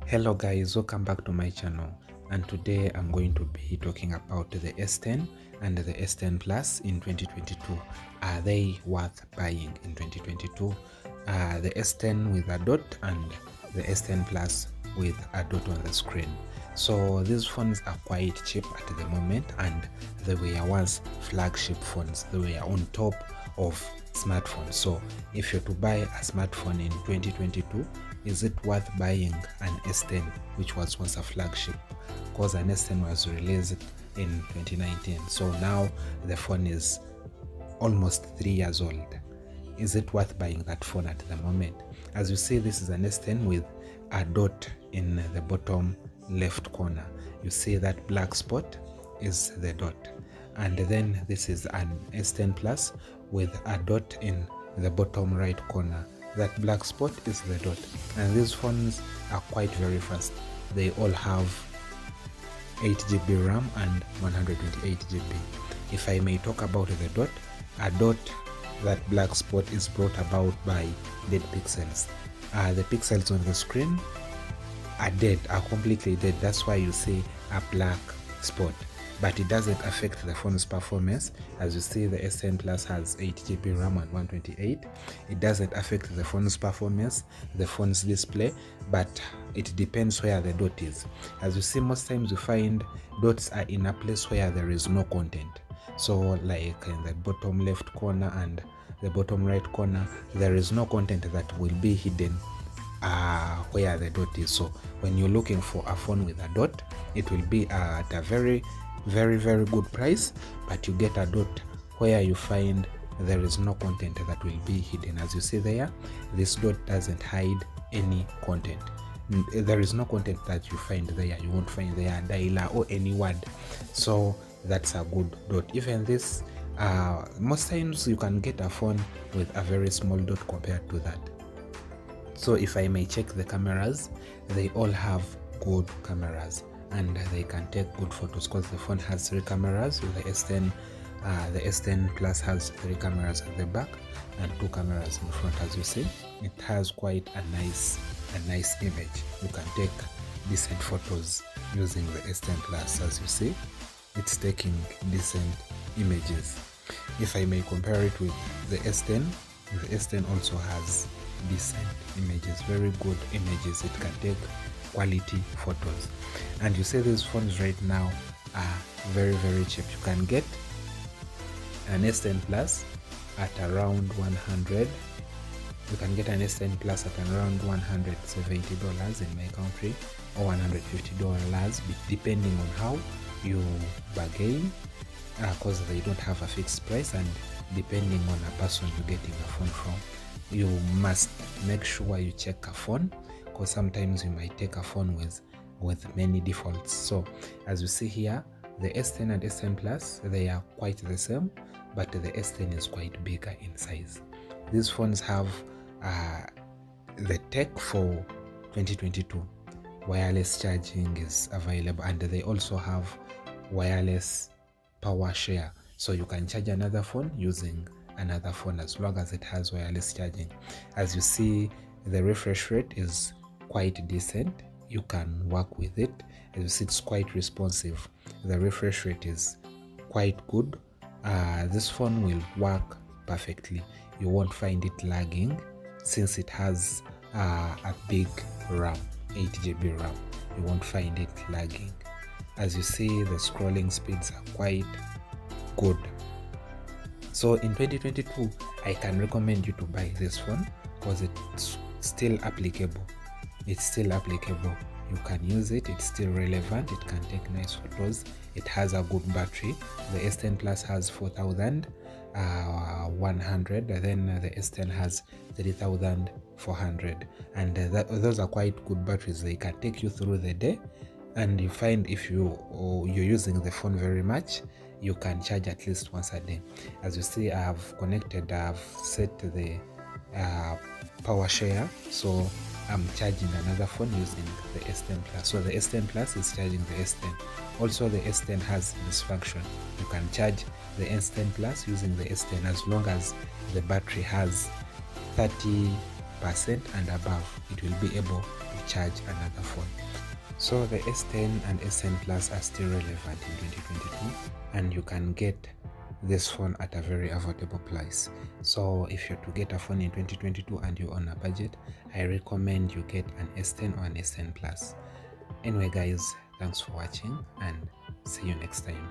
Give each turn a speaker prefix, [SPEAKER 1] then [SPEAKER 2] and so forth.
[SPEAKER 1] Hello guys, welcome back to my channel, and today I'm going to be talking about the S10 and the S10 Plus in 2022. Are they worth buying in 2022? The S10 with a dot and the S10 Plus with a dot on the screen. So these phones are quite cheap at the moment, and they were once flagship phones. They were on top of smartphones. So if you're to buy a smartphone in 2022, is it worth buying an S10, which was once a flagship? Because an S10 was released in 2019, so now the phone is almost 3 years old. Is it worth buying that phone at the moment? As you see, this is an S10 with a dot in the bottom left corner. You see that black spot is the dot, and then this is an S10 Plus with a dot in the bottom right corner. That black spot is the dot, and these phones are quite very fast. They all have 8GB RAM and 128GB. If I may talk about the dot, a dot, that black spot is brought about by dead pixels. The pixels on the screen are dead, are completely dead. That's why you see a black spot, but it doesn't affect the phone's performance. As you see, the S10 Plus has 8GB RAM and 128. It doesn't affect the phone's performance, the phone's display, but it depends where the dot is. As you see, most times you find dots are in a place where there is no content. So like in the bottom left corner and the bottom right corner, there is no content that will be hidden where the dot is. So when you're looking for a phone with a dot, it will be at a very good price, but you get a dot where you find there is no content that will be hidden. As you see there, this dot doesn't hide any content. There is no content that you find there. You won't find there a dialer or any word, so that's a good dot. Even this, most times you can get a phone with a very small dot compared to that. So if I may check the cameras, they all have good cameras, and they can take good photos because the phone has 3 cameras. With the S10 Plus has 3 cameras at the back and 2 cameras in front. As you see, it has quite a nice image. You can take decent photos using the S10 Plus. As you see, it's taking decent images. If I may compare it with the S10 also has decent images, very good images. It can take quality photos, and you see these phones right now are very cheap. You can get an S10 Plus at around 100. You can get an S10 Plus at around $170 in my country, or $150, depending on how you bargain, because they don't have a fixed price, and depending on a person you're getting a phone from. You must make sure you check a phone, because sometimes you might take a phone with many defaults. So as you see here, the S10 and S10 Plus, they are quite the same, but the S10 is quite bigger in size. These phones have the tech for 2022. Wireless charging is available, and they also have wireless power share, so you can charge another phone using another phone as long as it has wireless charging. As you see, the refresh rate is quite decent. You can work with it. As you see, it's quite responsive. The refresh rate is quite good. This phone will work perfectly. You won't find it lagging since it has a big RAM, 8GB RAM. You won't find it lagging. As you see, the scrolling speeds are quite good. So in 2022, I can recommend you to buy this phone because it's still applicable. It's still applicable. You can use it. It's still relevant. It can take nice photos. It has a good battery. The S10 Plus has 4,100, then the S10 has 3,400, and those are quite good batteries. They can take you through the day, and you find if you're using the phone very much, you can charge at least once a day. As you see, I've set the power share, so I'm charging another phone using the S10 Plus. So the S10 Plus is charging the S10. Also, the S10 has this function. You can charge the S10 Plus using the S10 as long as the battery has 30 and above, it will be able to charge another phone. So the S10 and S10 Plus are still relevant in 2022, and you can get this phone at a very affordable price. So if you're to get a phone in 2022 and you're on a budget, I recommend you get an S10 or an S10 Plus. Anyway guys, thanks for watching and see you next time.